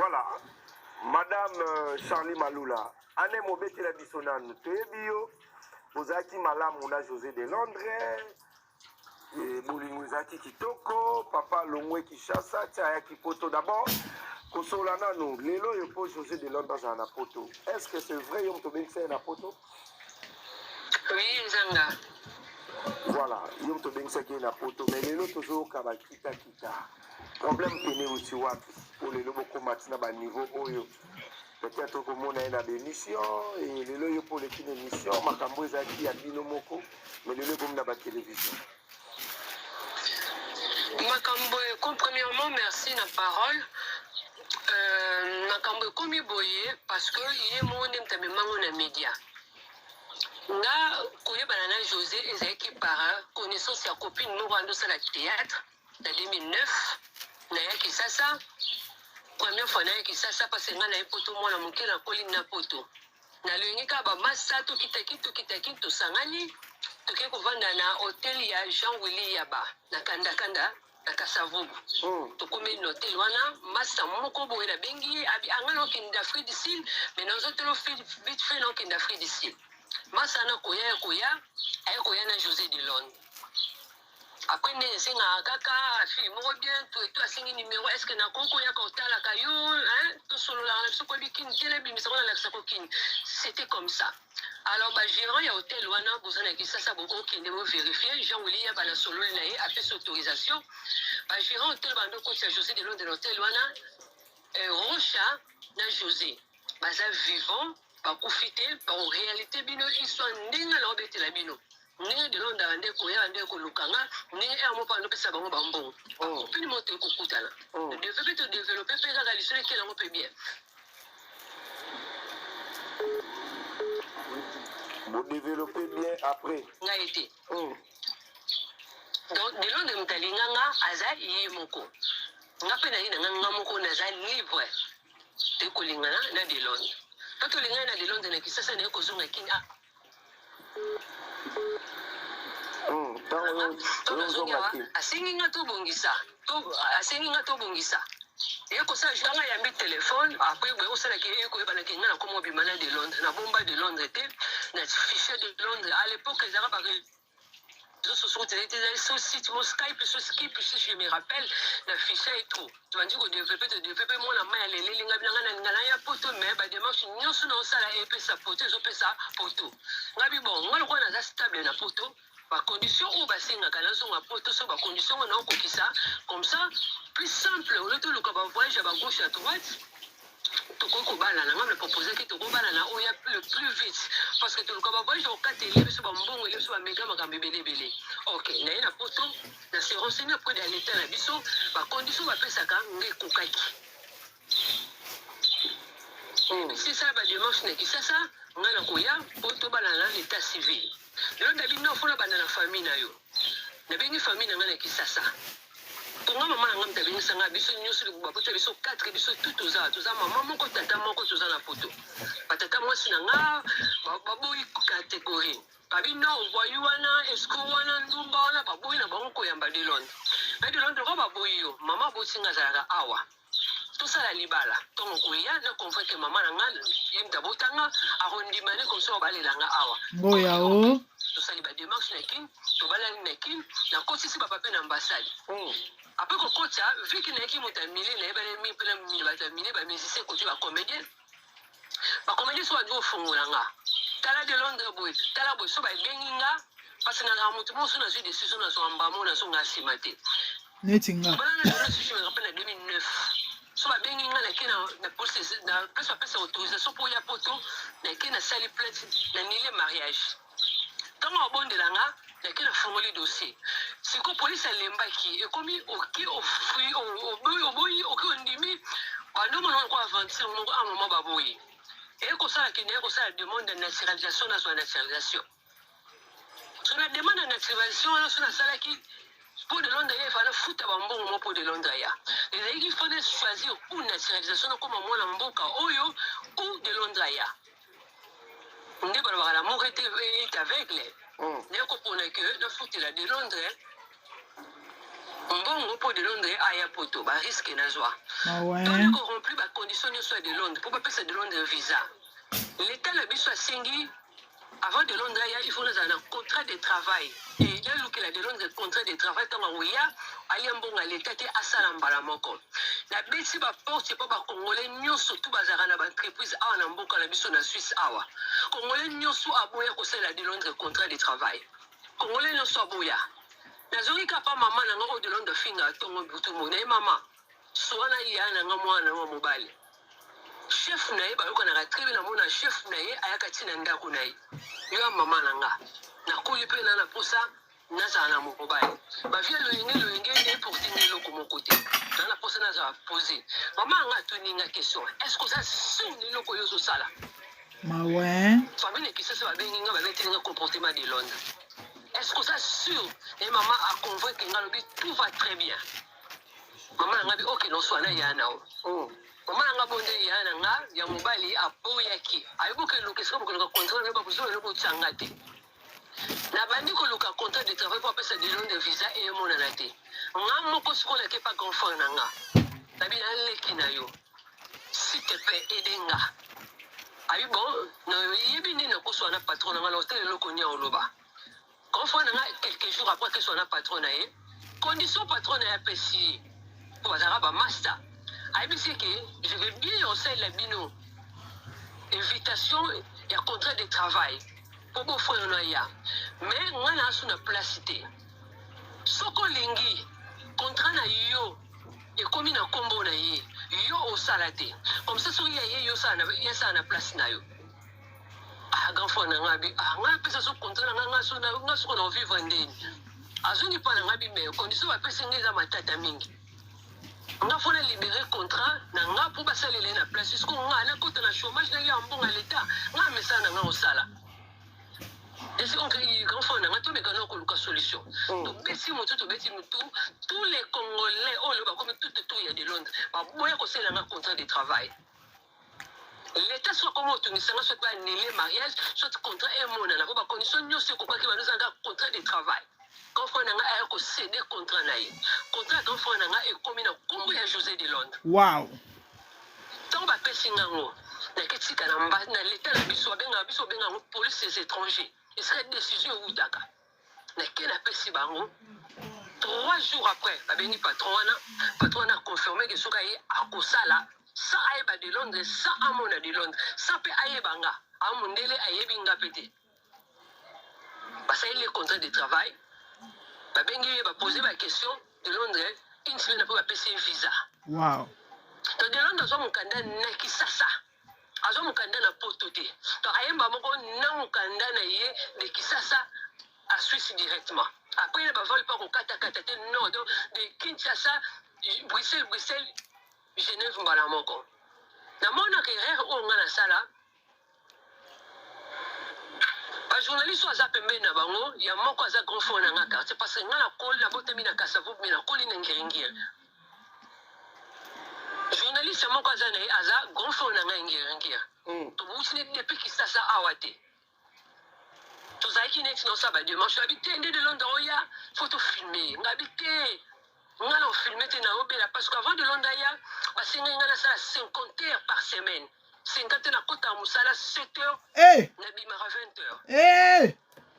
Voilà. Madame Charlie Maloula, Anne Mobete la Bissonane, Tebio, Ozaki Malam, on a José de Londres, Boulinguzaki Kitoko, Papa Lomwe Kishasa, Tiaya Kipoto. D'abord, Kosolana, nous, Lelo Yopo José de Londres dans un poto. Est-ce que c'est vrai, Yom Tobin, c'est un poto? Oui, Zanga. Voilà, Yom Tobin, c'est un poto, mais Lelo toujours Kabakita Kita. Problème péné aussi, pour les lobos combattre à niveau Oyo. Peut-être que mon a des missions et les loyaux pour les émissions, Makambo Zaki a Binomoko, mais les loyaux comme la télévision. Makambo, premièrement, merci la parole. Makambo comme boye parce que il est mon aime mango na média. Na koye banana José ezaki para connaissance ya copine nous rando ça la théâtre en 2009 na yaki sasa première fois na yaki sasa parce que na poto mwana moke na koli na poto na lengika ba masato kitakito sangani toke kovanda na hôtel ya Jean Willy Yaba na kanda na Kasavubu to komi no hotel wana masa moko boye na bengi abi angano kinda Afrique du Sud mais nous autres vite fait non kinda Afrique du Sud masa na koya na José de Londres. Après ne singa kaka fille moko bien tout asingi numéro est-ce que na koko ya kotala kayo hein tout solo la biso ko bikin tele bi misako la biso ko kin c'était comme ça. Alors ba gérant ya hôtel wana bozana ki sasa boko kinde mo vérifier Jean Willy ba na solo na ye après autorisation ba gérant hôtel bando ko tia José de Londres de l'hôtel wana Rocha na José baza vivant ba profiter en réalité bino histoire ndinga la obete la bino ndinga de Londres ande ko ya ande ko lukanga ndinga mo pa no pesa bango bambo puis monte ko kutala devait te développer pesa la lisole que la mo peut bien Vous développez bien après. nga été donc de Londres mtalinganga aza yemoko nga pe na ina nga moko na za libre te ko lingana na de Londres quand lingana na de Londres na kisasa na ko zonga kina asengi nga tobongisa ekosa janga yambi téléphone après boye osala ke ekoyebana ke nga na komo bimana de Londres na bomba de Londres te na fichier de Londres à l'époque ezaka ba réseaux sociaux sur site mon Skype sur Skype si je me rappelle na fichier et tout tu vas dire que développer mon ama ya lele linga bilanga na ya poto mais ba démarche nyonso na osala epesa poto ezopesa poto ngabi bon ngalo ko na za stable na poto ba condition ou ba singa kana zonga poto so ba condition na okokisa comme ça plus simple au lieu de le voyage à gauche à droite toko bala na ngam le proposer que toko bala na oya le plus vite parce que tout le voyage au kateli biso ba mbongo ile biso ba mega makambe belebele OK na ina poto na se renseigner pour d'aller l'état na biso ba condition ba pesa ka nge kokaki si ça ba démarche na kisasa ngana koya poto bala na l'état civil le dabi no fona bana na famille na yo na bengi famille na ngana kisasa tonga mama na ngamta bengi sanga biso nyusu ba poto biso 4 biso tout toza mama moko tata moko toza na poto patata mwasi na nga baboyi catégorie babino voyu wana esko wana ndumba wana baboyi na bango koyamba de Londres na de Londres ko baboyi yo mama bosinga zalaka awa tosala libala tongo koya na convaincre mama na nga yemta botanga arrondimane comme ça balelanga awa boya o tosali ba démarche na kin to balali na kin na kotisi ba papier na ambassade après ko kota vu que na ki motamile na ebale mi pela mi ba tamile ba musicien ko tu ba comédien so adu fungulanga tala de Londres boy tala boy so ba benginga parce que na mutu mo so na décision na so amba mo na so ngasimate netinga bana na décision na 2009 so ba bengi nga na kena na police na pesa autorisation pour ya poto na kena sali plainte na nile mariage tant abondela nga na kena fongoli dossier siko police alembaki ekomi oki ofui oboyi oki ondimi bando mona ko avancer ngo a moment baboyi ko sala kene ko sala demande de naturalisation na son naturalisation so na demande de naturalisation na so na sala ki pour de Londres, il fallait foutre un bon moment pour de Londres. Il fallait choisir une naturalisation comme un mboka oyo ou de Londres. On dit que l'amour est aveugle. On comprend que le foot de Londres, un bon moment pour de Londres, il y a poto, il risque na joie. Donc, on remplit la condition nyonso de Londres pour bapesa de Londres visa l'état na biso asengi avant de Londres il faut nous un contrat de travail et il y a le de Londres contrat de travail tant oya ali mbonga l'état te asala mbala moko na besi ba porte pas ba congolais nyonso tout bazara na ba entreprise awa na mboka na biso na Suisse awa congolais nyonso aboya ko sala de Londres contrat de travail congolais nyonso aboya nazori ka pa mama na ngoko de Londres finga tongo butu mona e mama soana ya na ngamwana wa mobile chef na ye bayoka na tribu na mona chef na ye ayaka tina ndako na ye yo mama na nga na kuli pe na posa naza na mobile ba via loyenge ne pour tenir le comme côté na na posa naza poser mama nga tuni nga question est-ce que ça sonne le ko yozo sala ma ouais famille qui se ba bengi nga ba tenir comportement de Londres est-ce que ça sûr et maman a convaincu nga lobi tout va très bien mama nga bi OK non so na ya na o mama nga bonde ya na nga ya mobali aboyaki ayibuke lokesa ko ko contrôle ba buzo le ko tsangate na bandi ko luka contrat de travail pour passer de long de visa et mona na te nga moko siko le ke pas confort na nga tabi na leki na yo s'il te plaît edenga ayi bon no yebi ni na ko so na patron nga l'hôtel le ko nya oloba confort na nga quelques jours après que so na patron na ye condition patron na ya pesi pour bazara ba master ayi que je vais bien au sein la bino invitation et contrat de travail pour beau frère na ya mais moi na sous na place té soko lingi contrat na yo et comme na kombo na ye yo au salade comme ça so ya yo ça na place na yo ah grand frère na ngabi ah nga pesa so contrat na nga so na vivre ndeni azuni pa na ngabi mais condition ba pesa ngeza matata mingi nga fona libérer contrat na nga pour basalele na place jusqu'au nga na kota na chômage na ya mbonga l'état nga mesa na nga osala et si on crée grand fond na nga to meka na ko luka solution donc besi moto to beti mutu tous les congolais oh le ba comme tout ya de Londres ba boya ko sala nga contrat de travail l'état soit comme autonome ça soit pas annuler mariage soit contrat et mona na ba condition nyose ko ba ki ba nous anga contrat de travail quand frère nanga a ko céder contrat na ye contrat quand frère nanga e komi na kombo ya José de Londres wow tant ba pesi ngango na ketika na mba na l'état la biso benga police des étrangers et serait décision ou daka na kena pesi bango 3 jours après ba bengi patron a confirmé que soka ye akosala sans ayeba de Londres sans amona de Londres sans pe ayebanga amundele ayebinga pete parce qu'il est contrat de travail ba bengi ba poser la question de Londres une semaine après ba pesi visa wow donc de Londres zo mukanda na Kisasa azo mukanda na poto te to ayemba moko na mukanda na ye de Kisasa à Suisse directement après il va vol pas ko kata te non de Kinshasa Bruxelles Genève mbala moko na mona ke rere o ngana sala ba journaliste aza pembe na bango ya moko aza grand fond na nga carte parce que ngana kol na botami na Kasavu mina koli na ngiringia journaliste moko aza na aza grand fond na nga ngiringia to busine depuis Kisasa awate to zaki net no saba dimanche habité de Londres oya photo filmer ngabité ngana filmer te na obela parce qu'avant de Londres ya basinga ngana sala 50 heures par semaine 50 na kota musala 7 heures na bimara 20 heures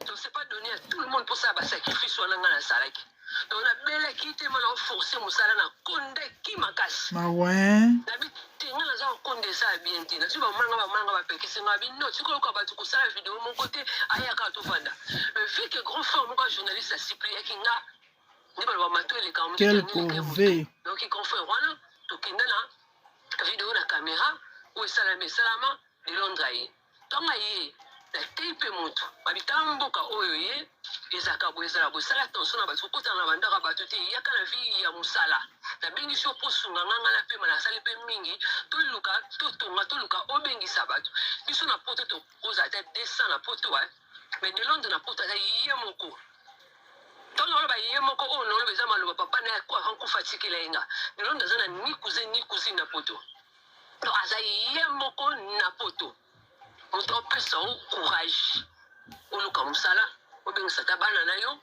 donc c'est pas donné à tout le monde pour ça ba sacrifice wana ngana salaki donc na bela kite mana forcer musala na konde ki makasi ma ouais na biti ngana za konde ça bien ti na tuba manga ba pekisi ngabi no tiko ko ba tu kusala vidéo mon côté ayaka to fanda vu que grand frère mon journaliste a supplié kinga quel pauvre donc il confère wana to kindana vidéo na caméra ou salama de Londres tonga yi na tape moto abitamboka oyo ye ezaka boezala bosala attention na bato kota na bandaka bato te yaka na vie ya musala na bengi so posunga nganga na pe mana sali pe mingi to luka obengisa bato biso na poto to koza ta 200 na poto mais de Londres na poto ta yemoko donc on va y moko on le beza maloba papa na kwa hanku fatikile inga de Londres na ni cousine na poto donc aza yemoko na poto on doit prendre courage oluka musala obengisa tabana na yo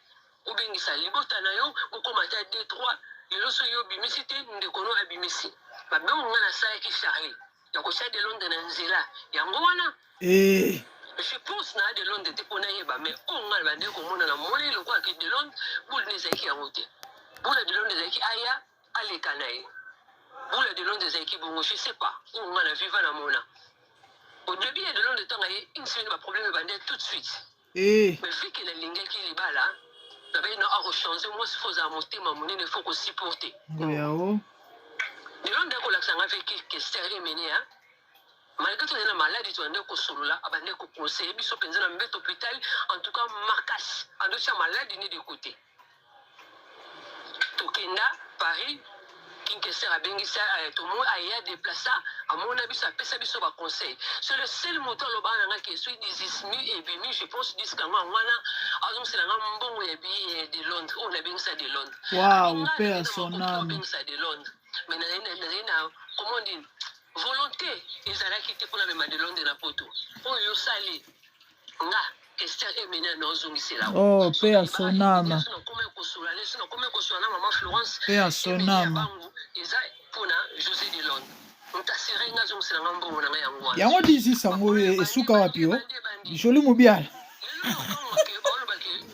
obengisa libota na yo okomata 2 3 iloso yo bimisite ndekono abimisi babe ngana sa ki charlie ya kotia de Londres na nzela yango wana je pense na de Londres te pona yeba mais onga bande ko mona na moni le quoi que de Londres boule ne zaki yango te boule de Londres zaki aya aleka na ye boule de Londres zaki bongo je sais pas onga na viva na mona au début de Londres tanga ye une semaine ba problème bande tout de suite mais vu que la linga qui libala na ba na a changer moi il faut za motema monene faut ko supporter yao de Londres ko laksanga avec que sérieux mené hein malgré tout la maladie tu ande ko solola abande ko conseiller biso penza na mbet hôpital en tout cas markas ando cha maladie ni de côté to kenda Paris Kinkeser a bengisa tout le monde a déplacé à mon avis ça pesa biso ba conseil c'est le seul moteur lo bana qui suis 10000 et bimi je pense disque moi wana azon c'est la mbongo ya bi de Londres on a bengisa de Londres waouh paix à son âme de Londres mais na comment dire volonté ezala ki te pona mema de Londres na poto oyo sali nga question emena na ozongisela oh paix à son âme maman Florence paix à son âme eza pona José de Londres mutasire nga zongisela nga mbongo na nga yango wana yango disi sango esuka wapi o joli mobiala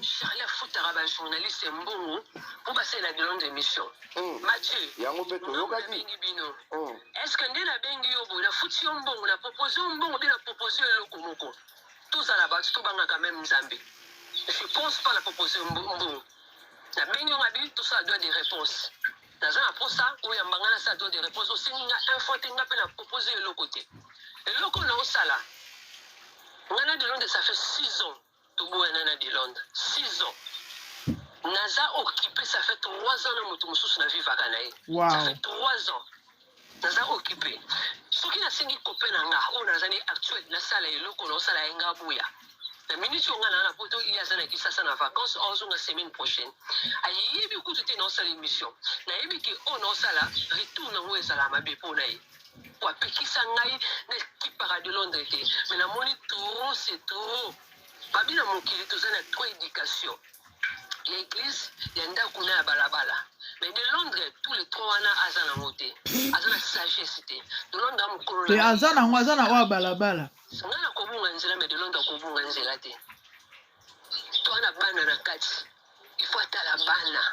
Charlie Foutara ba journaliste mbongo pour passer la de Londres émission Mathieu yango beto yokaki est-ce que ndé na bengi yo bo na futi yo mbongo na proposer mbongo bien na proposer eloko moko tous à la base tout banga quand même Nzambe je pense pas la proposer mbongo na bengi on a dit tout ça doit des réponses dans un pour ça ou ya mbanga na ça doit des réponses aussi nga info te nga pe na proposer eloko te eloko na osala ngana de Londres ça fait 6 ans tout boana de Londres 6 ans Naza occupé ça fait 3 ans na moto mususu na viva kanae ça fait 3 ans Naza occupé ce qui na singi copain nga on naza ni actuel na sala eloko na sala enga buya la minute on a na poto il y a ça qui ça na vacances on la semaine prochaine ayi bi kutu te na sala émission na yebi ki on na sala retour na ngwe sala mabe pona yi kwa pekisa ngai na qui para de Londres te mais na moni trop c'est trop babina mokili to za na trop éducation l'église yanda kuna ya balabala mais de Londres tous les 3 wana azana moté azana sagesse te de Londres amukolo te azana wa balabala ngana ko bunga nzela mais de Londres ko bunga nzela te to ana bana na kati il faut atala bana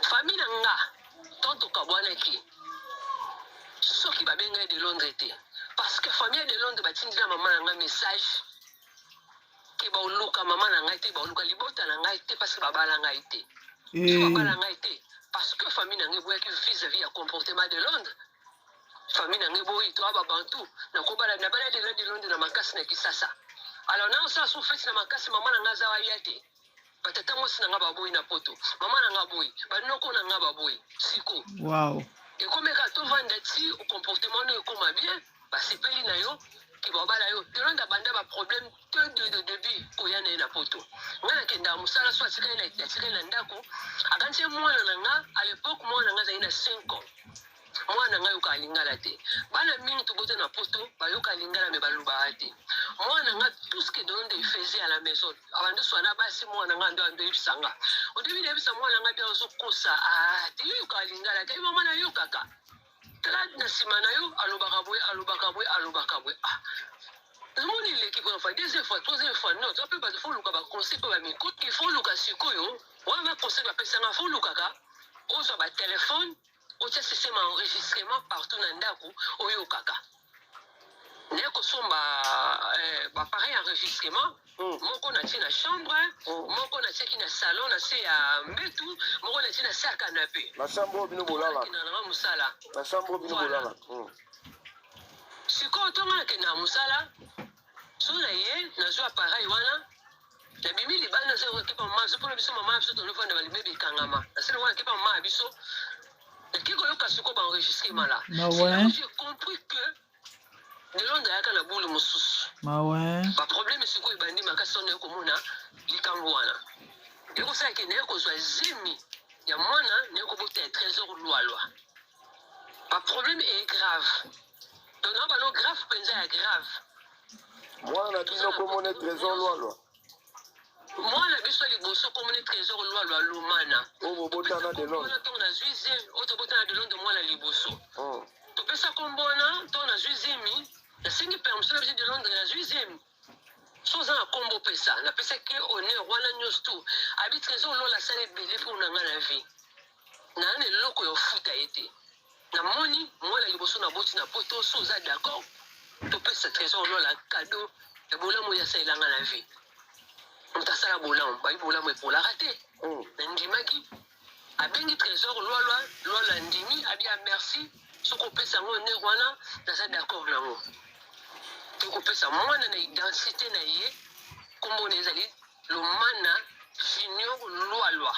famille nga tonto kabwana ki soki babenga de Londres te parce que famille de Londres batindila mama nga message ke ba uluka mama na ngai te ba uluka libota na ngai te parce que babala ngai te babala ngai te parce que famille na ngai boya ki vis-à-vis ya comportement de Londres famille na ngai boyi to aba bantu na ko bala na bala de Londres na makasi na kisasa alors na ça sou fait na makasi mama na ngai zawa yate batata mo sina nga baboyi na poto mama na ngai boyi banoko na ngai baboyi siko wow et comme ka to vanda ti au comportement ne koma bien ba sepeli na yo ki babala yo de Londres banda ba problème de début ko yana na poto ngana kenda musala so atika na ndako akanse mwana na nga à l'époque mwana nga zaina 5 ans mwana nga yoka lingala te bana mingi to bote na poto ba yoka lingala me baluba ate mwana nga tout ce que Londres faisait à la maison avant de swana basi mwana nga ndo yisanga au début de bisa mwana nga bien zo kosa te yoka lingala te mama na yokaka tala na simana yo alobaka boy Moni l'équipe en fait deuxième fois troisième fois non tu peux pas faut luka ba conseil ba miko il faut luka sikoyo wa ma conseil ba pesa na faut luka ka o so ba téléphone o tsa système enregistrement partout na ndako o yo kaka neko somba ba pareil enregistrement moko na tina chambre moko na tia na salon na se ya mbetu moko na tina sa canapé na chambre bino bolala na musala na chambre bino bolala sikoyo tonga ke na musala sona ye na zo appareil wana na bimi libana zo ke pa mama zo pona biso mama biso to lofanda bali bebe kangama na sele wana ke pa mama biso et qui ko yoka siko ba enregistrement là j'ai compris que de Londres aka na bulu mususu ba problème siko ibandi makasi on ko mona likambo wana eko sa ke ne ko zo zemi ya mwana ne ko bote trésor loi ba problème est grave donc non ba no grave penza ya grave mwana bino ko mona trésor loi mwana biso liboso ko mona trésor loi lomana o botana de Londres to na juice o to botana de Londres mwana liboso to pesa kombona to na juice nasengi permission na de Londres na juizième soza na kombo pesa na pesa ke honneur wana nyonso tu abi trésor lola sala ebele mpo na nga na vie na na eloko ya futa ete na moni mwana liboso na boti na poto soza d'accord topesa trésor lola cadeau ya bolamu ya saelanga na vie mutasala bolamu bayi bolamu epolaka te na ndimaki abengi trésor lola ndimi abi a merci soko pesa ngo ne wana naza d'accord nango tokopesa mwana na identité na ye kombo na ezali Lomana Junior Lwalwa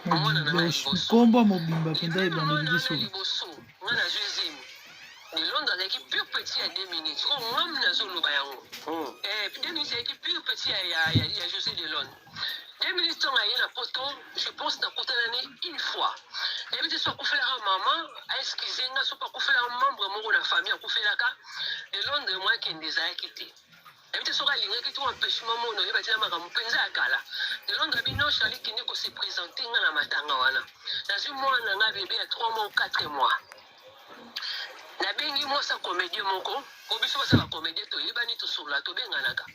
mwana na liboso kombo mobimba penda ibanda liboso nga na juizimu de Londres azalaki pure petit ya 2 minutes o ngam nazoloba yango 2 minutes azalaki pure petit ya José de Londres 2 minutes ntongo aye na poto je pense nakutana ne une fois nayebi te so akufelaka mama aexcuse nga so akufelaka membre moko na famille akufelaka de Londres mwa akende ezalaki te nayebi te soki alingaki to empêchement mono oyeba tina makambo mpenza ya kala de Londres abi no Charlie kende kose présente nga na matanga wana nazwi mwana nga bebe ya 3 mois ou 4 mois nabengi mwasa comédien moko po biso basala comédien toyebani tosola tobenganaka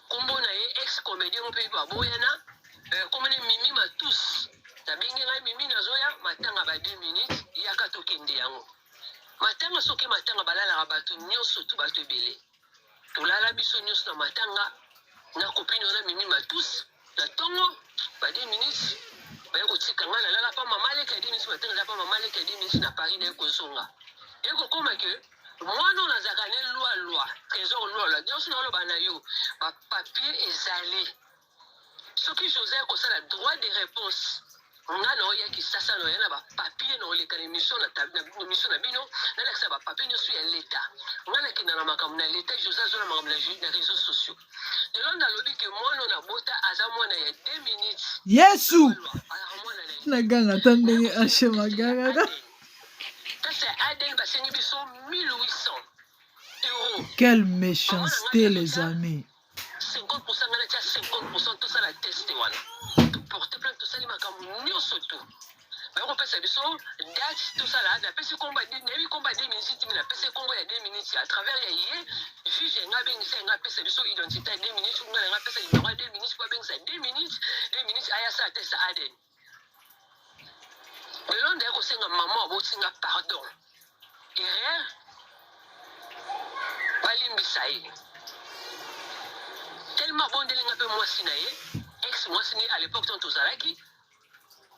kombo na ye ex comédien mo mpe baboyana kombo ne Mimi Matus nabengi ngai Mimi nazoya matanga ba 2 minutes yaka tokende yango matanga soki matanga balalaka bato nyonso tu bato ebele tolala biso nyonso na matanga na kopine wana Mimi Matus na ntongo ba 2 minutes baye kotika ngai nalala pa mama leka 2 minutes matanga eza pa mama leka 2 minutes na Paris na ekozonga ekokoma ke mwana nazalaka ne lwa trésor lwalwa nyonso naoloba na yo bapapier ezali soki José akosala droit de réponse nga na oyaki sasa na oya na bapapier na oleka na émission na bino nalakisa bapapier nyonso ya leta nga nakenda na makambo na leta José azona makambo na réseaux sociaux elonda alobi ke mwana na bota aza mwana ya 2 minutes yesu naganga ta ndenge ashe magangaka kasi Aden basengi biso 1800 euros. Quelle méchanceté les amis. 50% ngana tia 50% tout ça la test wana porter plainte tout ça li makambo nyonso tu bako pesa biso date tout ça là na pesi combat nebi combat 2 minutes na pesi combat ya 2 minutes à travers ya ye juge nga bengi sa nga pesa biso identité 2 minutes nga nga pesa numéro 2 minutes pour bengi sa 2 minutes aya sa test Aden le ndeko senga maman abotinga pardon erreur balimbisa ye tellement bon delinga pe mwasi na ye ex mwasi ni à l'époque tant tozalaki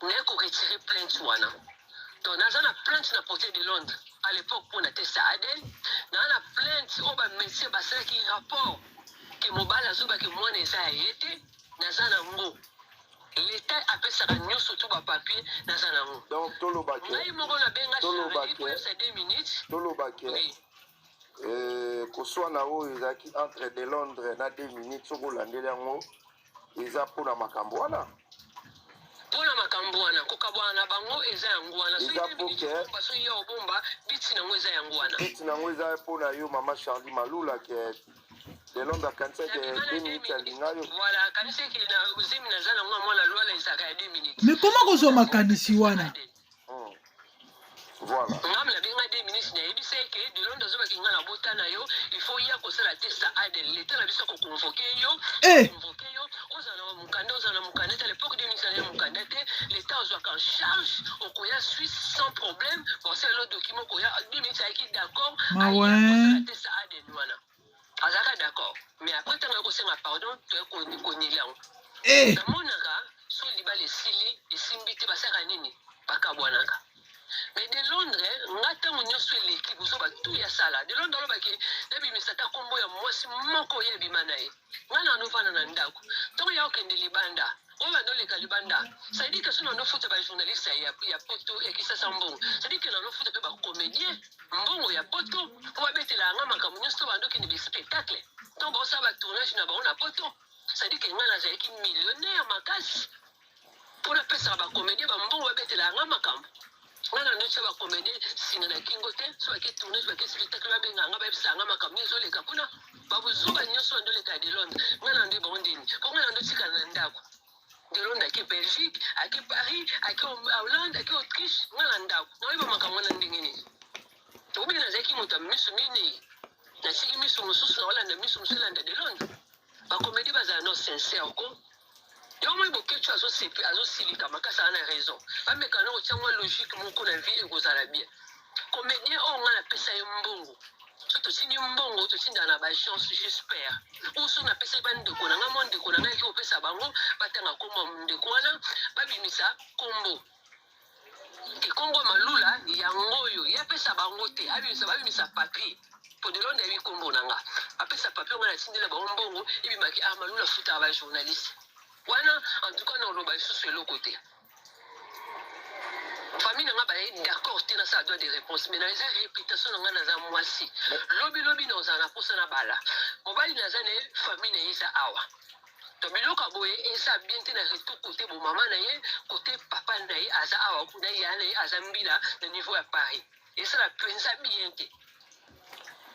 na ko retirer plainte wana donc naza na plainte na portée de Londres à l'époque pour na testa Aden na plainte o ba médecin basalaki rapport ke mobala zuba ke mwana eza yete naza na ngo l'État appelle ça nyonso tout ba papier naza na ngo donc tolobaki ngai moko na benga Charlie pour 2 minutes tolobaki koswa na oyo ezalaki entre de Londres na 2 minutes soki olandeli yango eza mpona makambo wana mpona makambo wana kokabwana na bango eza yango wana soki ya obomba biti nango eza yango wana biti nango eza mpona yo mama Charlie Malula ke de Londres akanisaki 2 minutes alinga yo voilà akanisaki na uzimi naza nango mwana lwala ezaka ya 2 minutes mais comment kozwa makanisi wana voilà ngam na benga 2 minutes na yebisa ke de Londres azobaki nga na bota na yo il faut ya kosala test Aden l'état na biso koconvoke yo convoke yo ozana mukanda à l'époque 2 minutes na mukanda te l'état ozwaka en charge okoya Suisse sans problème pour ça le document koya 2 minutes ayaki d'accord ouais test Aden wana azaka d'accord mais après tanga kosenga pardon to konili yango namonaka so libala esimbi te basaka nini bakabwanaka mais de Londres nga ntango nyonso eleki bozoba tu ya sala de Londres alobaki nabimisa ta kombo ya mwasi moko oyo ebima na ye nga na anovanda na ndako ntango ya okende libanda oyo bandoleka libanda sadi ke so na anofuta bajournaliste ya poto ya kisasa mbongo sadi ke na anofuta mpe bacomédien mbongo ya poto po babetela yanga makambo nyonso bandokende bispectacle ntango baosala batournage na bango na poto sadi ke nga nazalaki millionnaire makasi mpo napesaka bacomédien bambongo babetela yanga makambo wana ndo ba comédien singa na kingo te so ba ke tourner so ba ke spectacle ba benga nga ba bisa nga makamni zo leka kuna ba buzuba nyoso ndo leka de Londres wana ndo bondini ko wana ndo tika na ndako de Londres ke Belgique ake Paris ake Hollande ake Autriche wana ndako no iba makamwa na ndingini Obi na zaki moto miso mini. Na siki miso mususu na wala na miso mususu landa de Londres. Ba comédie baza non sincère ko. Yo mo bokecho azo sipi azo silika makasa na raison. Ba mekano ko tiangwa logique mon ko na vie e kozala bien. Comédien on nga na pesa mbongo. Surtout si ni mbongo to tinda na ba chance j'espère. Ou so na pesa ba ndeko na nga mo ndeko na nga ki opesa bango batanga kombo ndeko wana ba bimisa kombo. Ke kombo malula yango yo ya pesa bango te abimisa papier. Pour de l'onde yi kombo nanga. Apesa papier nga na tindela ba mbongo ibi maki malula futa ba journaliste. Wana en tout cas non ba sous le côté. Famille n'a pas d'accord, tu as ça doit des réponses. Mais dans les répétitions, on a un mois-ci. Lobby, nous en a pour ça, bala. On va dire que la famille n'est pas awa. Donc, le kaboé, et ça bien été dans tout côté, bon, maman n'est côté papa n'est pas awa, pour d'ailleurs, n'est pas zambila, le niveau à Paris. Et ça, la pense bien été.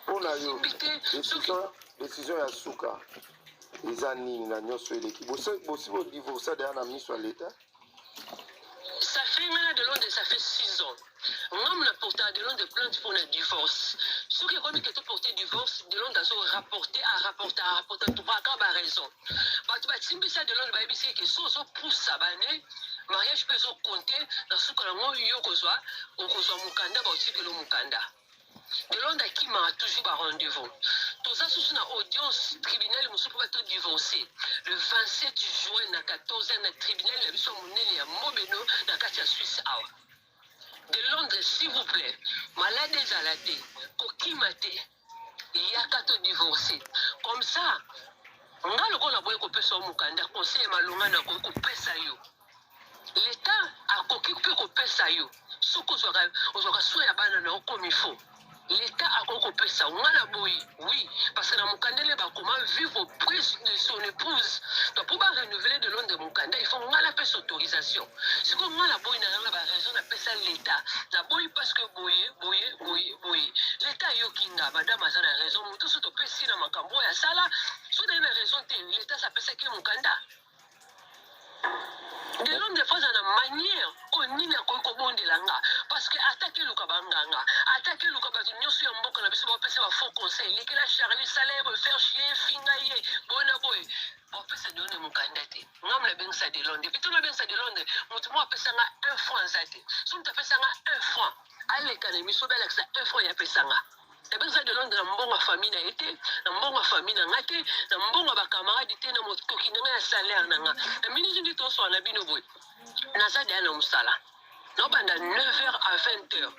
On a eu décision à Souka. Les années, n'a pas sur l'équipe. Vous divorcez derrière la mise sur l'État. Ça fait de Londres, ça fait 6 ans. On a porté de Londres plainte pour le divorce. Ceux qui ont été porté divorce, de Londres a rapporté, trois cas par raison. Si ça de Londres, c'est que si on pousse ça, mariage peut se compter dans ce que l'on a eu au Kosoa, Mukanda, aussi que le Mukanda. De Londres qui m'a toujours par rendez-vous. Tout ça, c'est une audience tribunal, nous sommes pas divorcés. Le 27 juin, à 14h, le tribunal, nous sommes menés à Mobeno, dans la Suisse. De Londres, s'il vous plaît, malade des aladés, kokimate, il y a 4 divorcés. Comme ça, on a le rôle à boire qu'on peut sur Mukanda, conseil malunga na qu'on peut ça yo. L'État a coquille qu'on peut ça yo. Ce qu'on aura soit à banane comme il faut. L'État a compris ça. On a la bouille, oui, parce que dans Mukanda, il va comment vivre auprès de son épouse. Donc, pour renouveler de l'onde de Mukanda, il faut qu'on a la paix autorisation. C'est comme moi, la bouille n'a pas raison, on appelle ça l'État. La bouille parce que bouille. L'État, yokinga, madame, a raison. Tout ce que tu peux si dans ma cambo, il y a ça là. Si tu as raison, l'État s'appelle ça qui est Mukanda. De l'homme de fois dans la manière on n'y a qu'au bon de l'anga parce que attaquer le kabanganga attaquer le kabagnon sur un bon qu'on a besoin de passer un faux conseil les que la Charlie salaire faire chier fingailler bon boy on peut se donner mon candidat on a bien ça de Londres depuis tout le bien ça de Londres moi peut ça 1 franc ça si on te fait ça 1 franc à l'économie so bel accès 1 franc il y a peut ça et bien ça de Londres dans bon famille n'a été dans bon famille n'a été dans bon ba camarade était dans mon coquine na salaire nanga la ministre du temps soit na bino boy na ça de na musala no banda 9h à 20h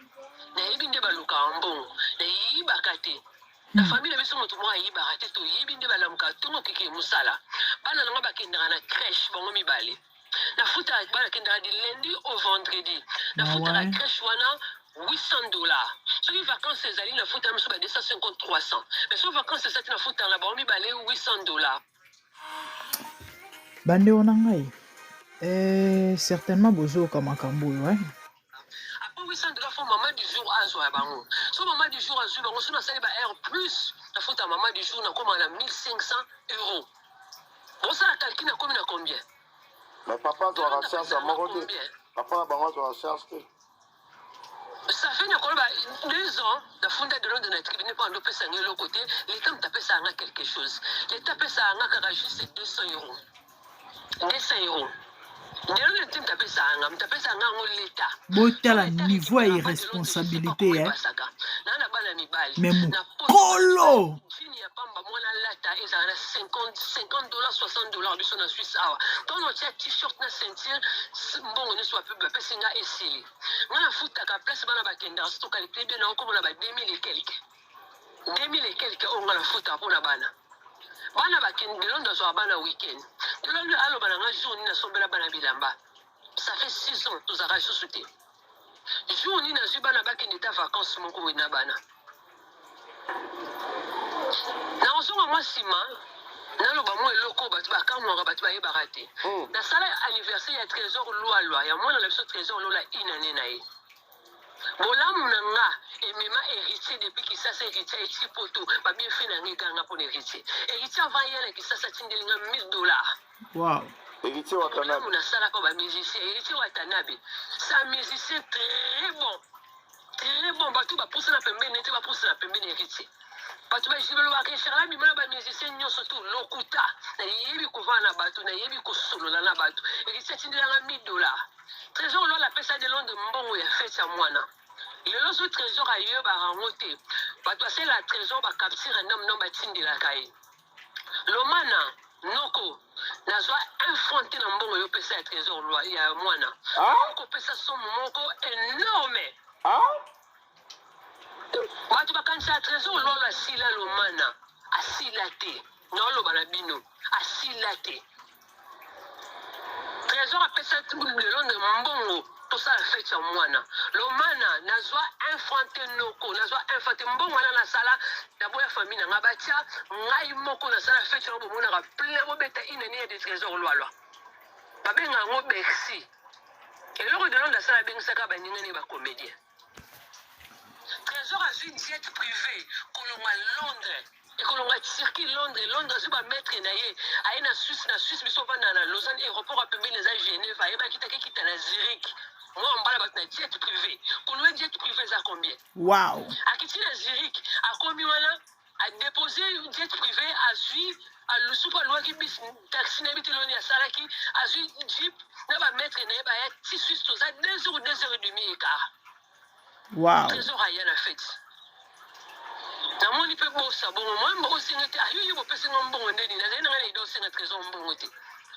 na ibinde baluka mbongo na yibakate la famille biso moto mo yibakate to yibinde balamuka to mo kiki musala bana nga bakendra na crèche bongo mibale na futa bana kendra du lundi au vendredi na futa la crèche wana $800. Sur les vacances, ces années, la fout à 250, 300. Mais sur les vacances, c'est la fout à la bombe, $800. Bande onangai. Certainement, bozo comme un cambo, ouais. Après $800, faut maman du jour à jour à bango. Sur maman du jour à jour, bango, sur la salle R plus, la fout à maman du jour, na comme à 1 500 €. Bon, ça, la calcule, na comme na combien? Mais papa, tu as recherché à mon côté. Papa, tu as recherché. Ça fait 2 ans, la fondation de Londres n'a tribunal pour enlever ça de l'autre côté. L'État m'a tapé ça à quelque chose. L'État paie ça à juste 200 €. 200 €. L'État m'a tapé ça à l'État. Botala niveau et irresponsabilité, hein. Mais mon colo! $50, $60 du son en Suisse. Quand on tient t-shirt na ceinture, bon, ne soit plus c'est nga essayé. On a foutu à la place bana bakenda, c'est donc les bien on comme on a 2000 et quelques. 2000 et quelques on a foutu pour la bana. Bana bakenda Londres so bana week-end. De Londres allo bana nga jour ni na sombela bana bilamba. Ça fait 6 ans tous arrache sauté. Jour ni na zubana bakenda ta vacances mon ko na bana. Na osonga moi sima nalo ba mo eloko batu ba kamwa batu ba yebarate na sala anniversaire ya trésor loi ya mwana la biso trésor lola inane na ye bolamu na nga emema héritier depuis ki sasa héritier eti poto ba bien fait na ngikanga pour héritier héritier avant yele ki sasa tindelinga $1000. Wow. Héritier Watanabe na sala ko ba musicien héritier Watanabe ça musicien très bon ba surtout bapusa na pembeni te bapusa na pembeni héritier bato bajibelobaka echarla bimona bamusicien nyonso tu lokuta nayebi kovanda na bato nayebi kosolola na bato héritier atindelanga $1000 trésor lola apesa de londe mbongo ya fete ya mwana lelo so trésor ayebaka yango te bato asala trésor bakaptire nom batindelaka ye lomana noko nazwa infronte na mbongo yopesa ya trésor lwa ya mwana kopesa somo moko énorme bato bakanisa ya trésor lolo asila lomana asila te naoloba na bino asila te trésor apesa lelo na mbongo tosala fete ya mwana lomana nazwa infante noko nazwa infante mbongo wana nasala naboya famille nanga batia ngai moko nasala fete yango bomonaka plein bobeta inani ya de trésor lwalwa babenga yango bercy eloko de londe asala abengisaka baningani bacomédien trésor azwi jet privé kolongwa londres ekolongwa circuit londres azwi bamaître na ye aye na suisse biso vanda na lausanne aéroport apembeni eza genève ayebaki take kita na zurich moi mbala bato na jet privé kolongwa jet privé eza combien Wow. akiti na zurich akomi wana adépose jet privé azwi alusuku alwaki bis taxi na yebi te loni asalaki azwi jeep na bamaître na ye baya ti suisse toza 2h30 écart. Wow. Trésor aya na fete namoni mpe bosa bongo mwamba osenga te ayoyi bopesenga mbongo ndeni nazali nanga naida osenga trésor mbongo te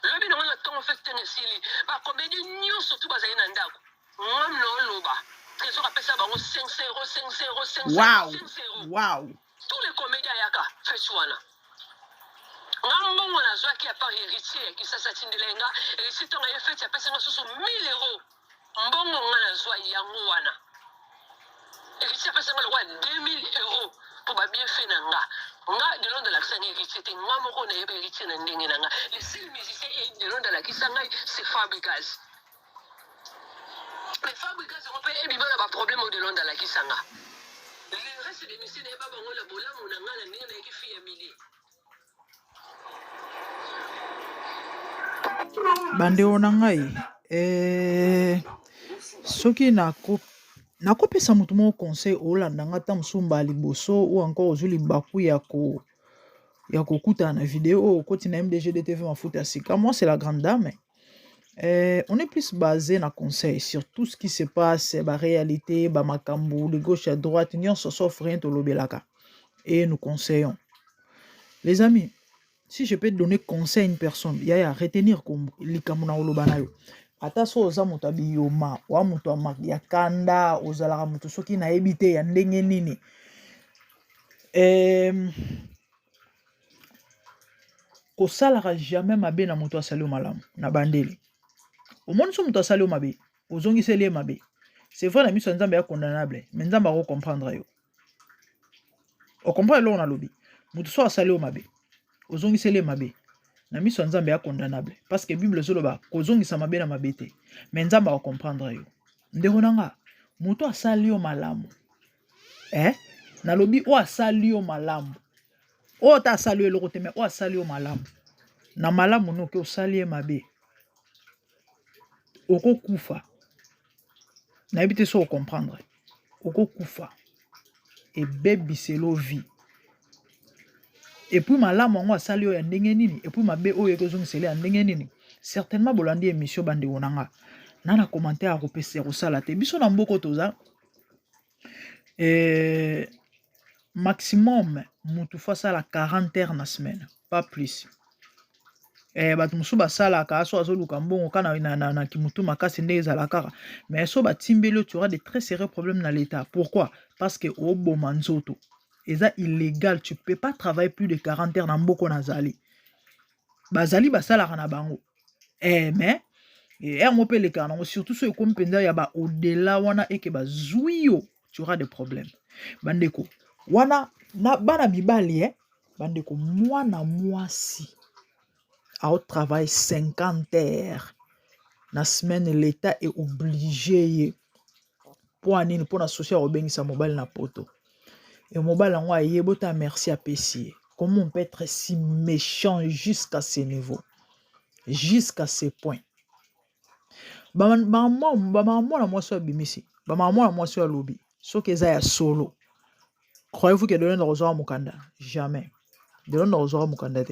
lobi nango na ntongo fete tenge esili bakomedi nyonso tu bazali na ndako ngam na oloba trésor apesa bango 500 euros 500 euros 500 Wow. 500 euros Wow. tous les comédies ayaka fete wana nga mbongo nazwaki ya par héritier kisasa tindela nga héritier ntongo ye fete apesenga susu 1000 euros mbongo nga nazwa yango wana héritier apesanga lokwa 2000 euros pour babienfait na nga de londe alakisa ngai héritier te nga moko nayeba héritier na ndenge na nga le seul musicien de londe alakisa ngai c'est Fabrigas mais Fabrigas yango mpe ebima na baproblème o de londe alakisa nga le reste de musicien nayeba bango na bolamu na nga na ndenge nayeki fi ya milie Bandeko na ngai soki nakopesa motu moko conseil olanda nga ta mosumba liboso ou encore ozwi libaku ya kokutana na vidéo okoti na MDGDTV mafuta ya sika. Moi c'est la grande dame. On est plus basé na conseil sur tout ce qui se passe, ba réalité, ba makambo de gauche à droite, nyonso sauf rien tolobelaka et nous conseillons. Les amis, si je peux te donner conseil à une personne, il y a à retenir comme likamuna olobanayo. Ata so oza moto abiyoma wa moto ya kanda ozalaka moto soki na ebite ya ndenge nini kosalaka jamais mabe na moto asali malamu na bandeli omoni so moto asali mabe ozongiseli mabe c'est vrai na miso ya nzambe ya condamnable mais nzambe ako comprendre yo o comprendre lo na lobi moto so asali mabe ozongiseli mabe na miso ya nzambe ya condamnable parce que bible zoloba kozongisa mabe na mabe te mais nzambe ako comprendre yo ndeko nanga moto asali yo malamu na lobi o asali yo malamu o ta asali yo eloko te mais o asali yo malamu na malamu no ke osali ye mabe okokufa nayebi te so ocomprendre okokufa ebebiselo vie et puis malamu yango asali oyo ya ndenge nini et puis mabe oyo ekozongiseli ya ndenge nini certainement bolandi émission bandeko na nga na commentaire akopesa kosala te biso na mboko toza maximum mutu fa sala 40 heures na semaine pas plus bato mosusu basalaka so azoluka mbongo kana na kimutu makasi nde ezalaka kaka mais so batimbeli tu auras de très sérieux problèmes na l'état. Pourquoi? Parce que oboma nzoto eza illégal, tu peux pas travailler plus de 40 heures na mboko nazali bazali basalaka na bango mais mopé le kanango surtout so ekomi penza ya ba au-delà wana eke bazwi yo tu auras des problèmes bandeko wana na bana mibali bandeko mwana mwasi au travail 50 heures na semaine l'état est obligé pour anini pour associer au bengisa mobile na poto et mobile en yebota merci à PC. Comment on peut être si méchant jusqu'à ce niveau, jusqu'à ce point? Maman la moi soit bimisi, maman la moi soit lobby. Ce que ça solo. Croyez-vous que de l'un de mukanda? Jamais. De l'un de mukanda.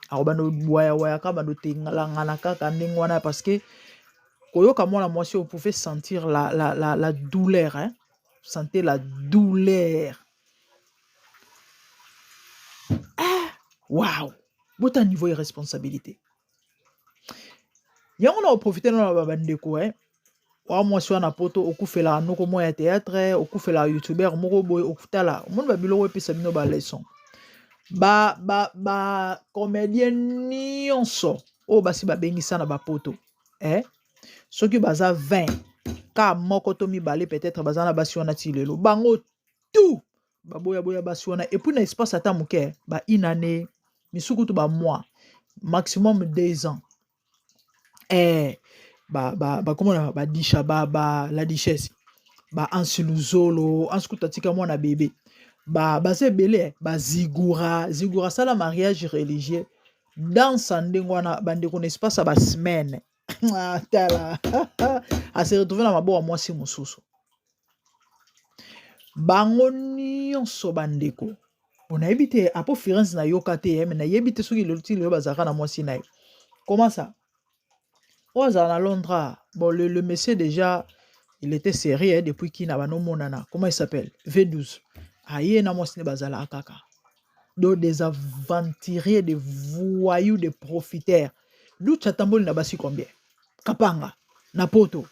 Arobano waya kama do tingala kaka ndingwana parce que koyoka mwana mwasi vous pouvez sentir la douleur hein. Sentez la douleur. Waouh. Bota niveau de responsabilité. Yango na profiter na babandeko hein. Wa mwasi wana poto okufela noko moya théâtre okufela youtubeur moko boy okutala monde ba biloko epesa bino ba leçon. Ba comédien nyonso o basi babengisa na bapoto soki baza 20 ka moko to mibale peut-être baza na basi wana ti lelo bango tout baboya basi wana et puis na espace ata moke ba une année misuku to ba mois maximum 2 ans comment ba disha la duchesse ba ansiluzolo ansikuta tika mwana bébé baze belé zigura sala mariage religieux dans sandengwana bande ko espace ba semaine tala a se retrouver na mabo moi si mususu bango nyonso bandeko on a évité apo Firenze na yokate mais na yebite soki le ti le bazaka na moi si na comment ça oza na Londres bon le monsieur déjà il était sérieux depuis qu'il n'a pas monana comment il s'appelle V12 aye na moi si ne bazala kaka donc des aventuriers, des voyous, des profiteurs. D'où Chatambol n'a pas su combien. Kapanga, Napoto.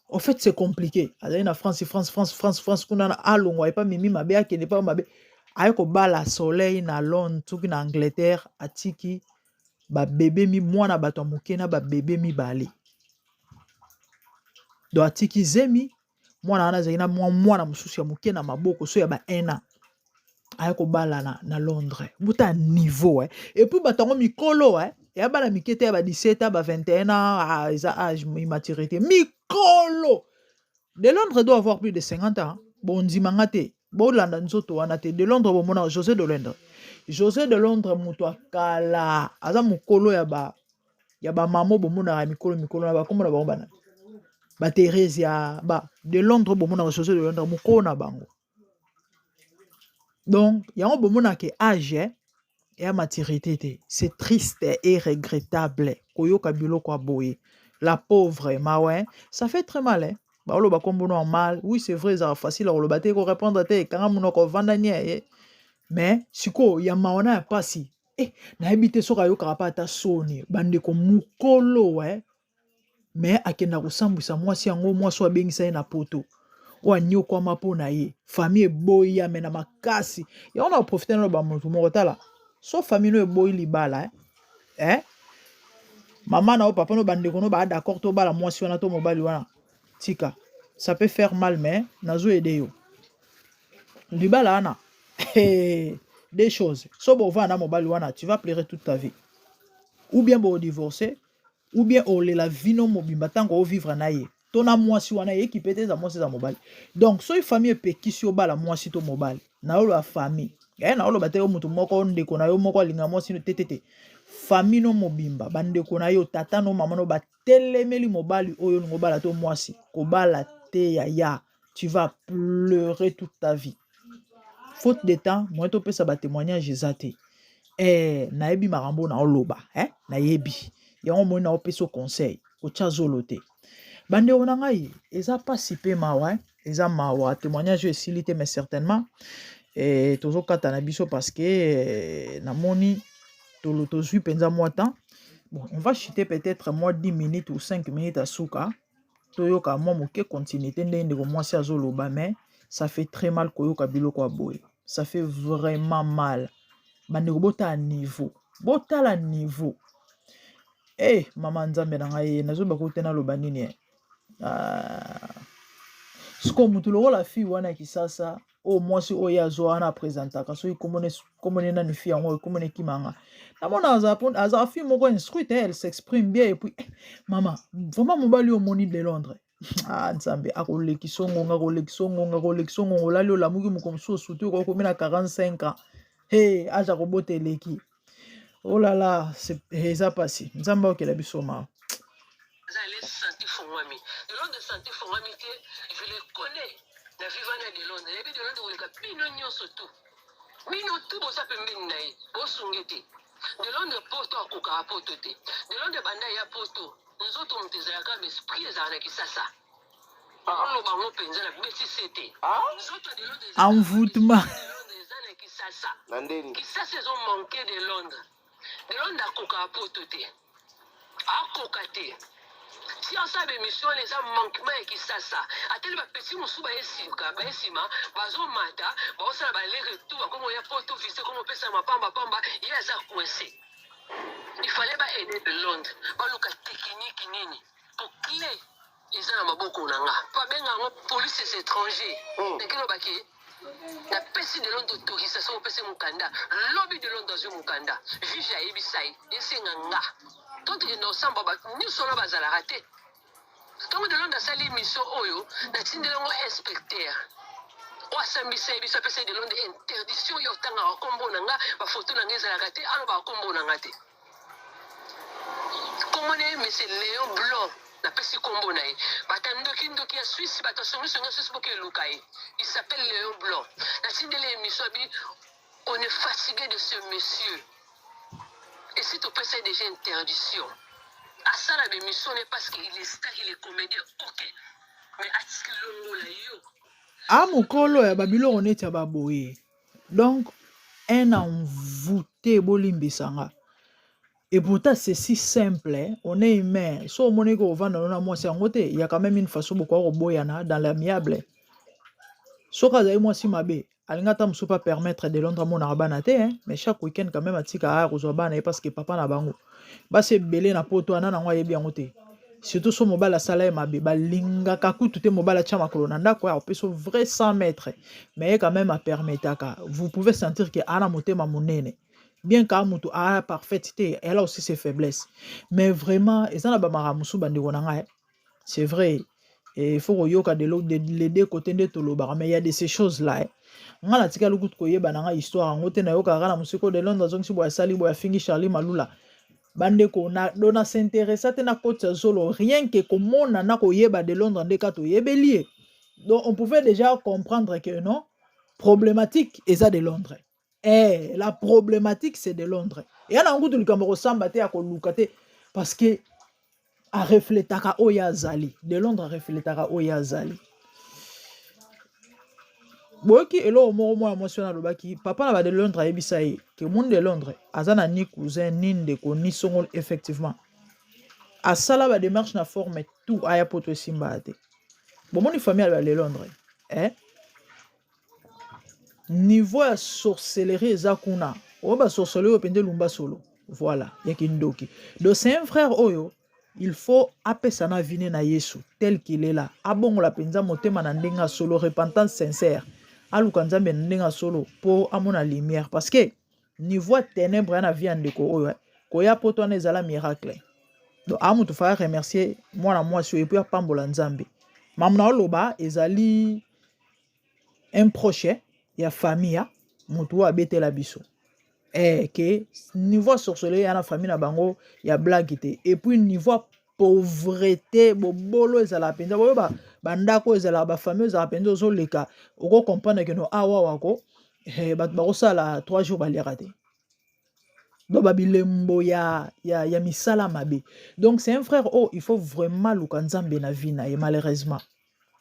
En fait, c'est compliqué. Allez, na France, qu'on a allons, on pas mimi ma béa qui n'est pas ma béa. Aïe, ko bala soleil na Londres, tout en Angleterre, atiki, ba bébé mi moi na bato mukena ba bébé mi bali. Do atiki zemi, moi na ana zaina moi na mususu ya mukena maboko so ya ba 1 an. Ayako bala na Londres. Bouta niveau et puis batango mikolo et abala mikete ba 17 ba 21 ans ils âge immaturité mikolo. De Londres doit avoir plus de 50 ans. Bon dimangate. Bon landa nzoto wana te de Londres bon mona José de Londres. José de Londres muto kala aza mukolo ya ba mamo bon mona mikolo na ba komona ba bana. Ba Thérèse ya ba de Londres bon mona José de Londres mukolo na bango. Donc, il y a un bon moment qui âge et à maturité. C'est triste et regrettable. Koyoka biloko aboye. La pauvre, ouais, ça fait très mal. Hein? Bah, on le comme normal. Oui, c'est vrai, c'est facile à le battre, répondre à tes quand on ko vandania. Mais, siko, ya maona pas si. Na habité so kayo karapata soni. Bande ko mukolo, ouais. Mais akenda kusambisa mwasi yango mwasi wa bengisa na poto. Wa nyo kwa mapo na ye famille boy ya mena makasi ya on a profité na ba mutu moko tala so famille no boy libala maman na o papa no bande kono ba d'accord to bala mwasi wana to mobali wana tika ça peut faire mal mais nazo aider yo libala ana des choses so bo va na mobali wana tu vas pleurer toute ta vie ou bien bo divorcer ou bien o le la vie no mobimba tango o vivre na ye tona mwasi wana ye qui peut-être mwasi za mobile donc so famille pe kisio bala mwasi to mobile na olo a famille na olo bateo mutu moko ndeko na yo moko linga mwasi no tetete famille no mobimba bandeko na yo tata no mama no batelemeli mobali oyo ngo bala to mwasi ko bala te ya tu vas pleurer toute ta vie faute de temps moi to pesa ba témoignage ezate na yebi marambo na oloba na yebi yango mo na opeso conseil ko chazolo te bande on ngai eza pas si peu mawa eza mawa témoignage esili mais certainement tozo kata na biso parce que na moni to zui penza moi temps bon on va chuter peut-être moi 10 minutes ou 5 minutes à souka toyoka moi moke continuité ndenge ko moi si azoloba mais ça fait très mal koyoka biloko aboye ça fait vraiment mal bande ko bota niveau bota niveau mama nzambe na ngai nazoba ko tena loba nini siko mutu lokola fille wana kisasa o mwasi oyo azo wana présentaka so ikomone na fille yango ikomone kimanga namona aza fille moko instruite elle s'exprime bien et puis mama vraiment mobali omoni de Londres nzambe akolekisongonga olali olamuki mokomsu osuti okokomi na 45 ans aja kobota eleki oh là là eza pasi nzambe okela biso mawa Vous allez sentir Fongwami. Le nom de santé Fongwami, je le connais. na vivana de Londres et de Londres oleka bino nyonso tu bino tu boza pembeni na ye bosunge te de Londres poto akokaka poto te de Londres banda ya poto nzoto moto ezalaka besprit ezala na kisasa oloba ngo mpenza na besisi te nzoto de Londres envoûtement eza na kisasa na ndeni kisasa ezomanke de Londres akokaka poto te akoka te si osala émission eza manquement ya kisasa ateli bapesi mosusu bayesima bazomata baosala baleretour bakomo ya poto vise komo opesa mapambapamba ye aza coincé il fallait baaider de Londres baluka tekniki nini po clé eza na maboko na nga babenga yango police étranger ekelo baki napesi de Londres autorisation opesi mokanda lobi de Londres azwi mokanda juge ayebisa ye esenga nga tokende osamba bato nyonso wana bazalaka te ntango de Londres asali émission oyo natindeli yango inspecteur oyo asambisa ye biso apesa de Londres interdiction yo otangaka kombo na nga bafoto na nga ezalaka te alobaka kombo na nga te komona ye monsieur Léon Blanc napesi kombo na ye batandoki ya Suisse bato asongisongi Suisse boke eluka ye il s'appelle Léon Blanc natindeli émission abi on est fatigué de ce monsieur et si topesa ye déjà interdiction asala bémission ne parce qu'il est star il est comédien ok mais atiki longola yo mokolo ya babiloko neti ya baboye donc un envoûté bolimbisanga et pourtant c'est si simple hein? On est humain so omoni ko ovanda na mwasi yango te il y a quand même une façon beaucoup koboyana dans l'amiable soki azali mwasi mabe alinga ata mosusu pa permettre de Londres amonaka bana te hein? Mais chaque week-end quand même atika aya kozwa bana ye parce que papa na bango basi ebele na poto wana nango ayebi yango te surtout so mobali asala ye mabe balingaka kutu te mobali atia makolo na ndako ya opesa vrai 100 mètres mais ye quand même apermetaka vous pouvez sentir que ana motema monene bien ka mutu a parfaite te elle a aussi ses faiblesses mais vraiment eza na bamaka mosusu bandeko na ngai c'est vrai et il faut koyoka les deux côtés nde tolobaka mais il y a de ces choses là nga natikali kutu koyeba na ngai histoire yango te nayokaka na mosiko de Londres azongisi boya asali boya afingi Charlie Malula bandeko na s'intéressa te na koti ya zolo rien que komona na koyeba de Londres nde ka toyebeli ye donc on pouvait déjà comprendre que non problématique eza de Londres. La problématique c'est de Londres. Et y a un goût de likambo samba te akoluka te parce que a reflétaka oya zali. De Londres a reflétaka oya zali. Boki elo moko mo émotionnel lobaki papa na ba de Londres ayebisa ye que monde de Londres azana ni cousin ni ndeko ni songol effectivement. Asala ba démarche na forme tout aya poto simba te. Bon mon famille ba de Londres. Niveau ya sorcellerie eza kuna oyo basorcellerie oyo pende lumba solo voilà yakindoki donc c'est un frère oyo il faut apesa na vine na Yesu tel qu'il est là abongola penza motema na ndenga solo repentance sincère aluka nzambe na ndenga solo po amona lumière parce que niveau ténèbre na vie ndeko oyo koya poto na ezala miracle donc amutu fa remercier mwana mwasi oyo puis apambola nzambe mamna oloba ezali un proche ya famille mutu abetela biso que niveau sorcellerie ya na famille na bango ya blague te et puis niveau pauvreté bobolo ezala penza boyo bandako ezala ba famille ezala penza ozoleka oko comprendre que no awa wako bato bakosala 3 jours baliaka te donc babilembo ya misala mabe donc c'est un frère il faut vraiment luka nzambe na vie na ye malheureusement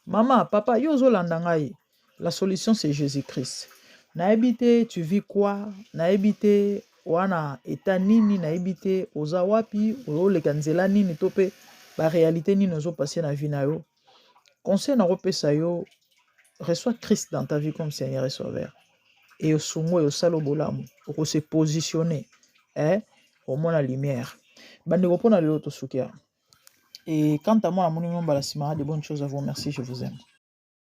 maman papa yo ozolanda ngai. La solution, c'est Jésus-Christ. Naebite, tu vis quoi? Naebite, wana eta nini, naebite, oza wapi, le kanzela nini, tope, ba réalité nini ozo passer na vie na yo. Conseil na repesa yo, reçois Christ dans ta vie comme Seigneur et Sauveur. Et au sumo, au salo bolamu, au se positionner, au moins la lumière. Bande repona le auto soukia. Et quant à moi, à mon nom, de bonnes choses à vous. Merci, je vous aime.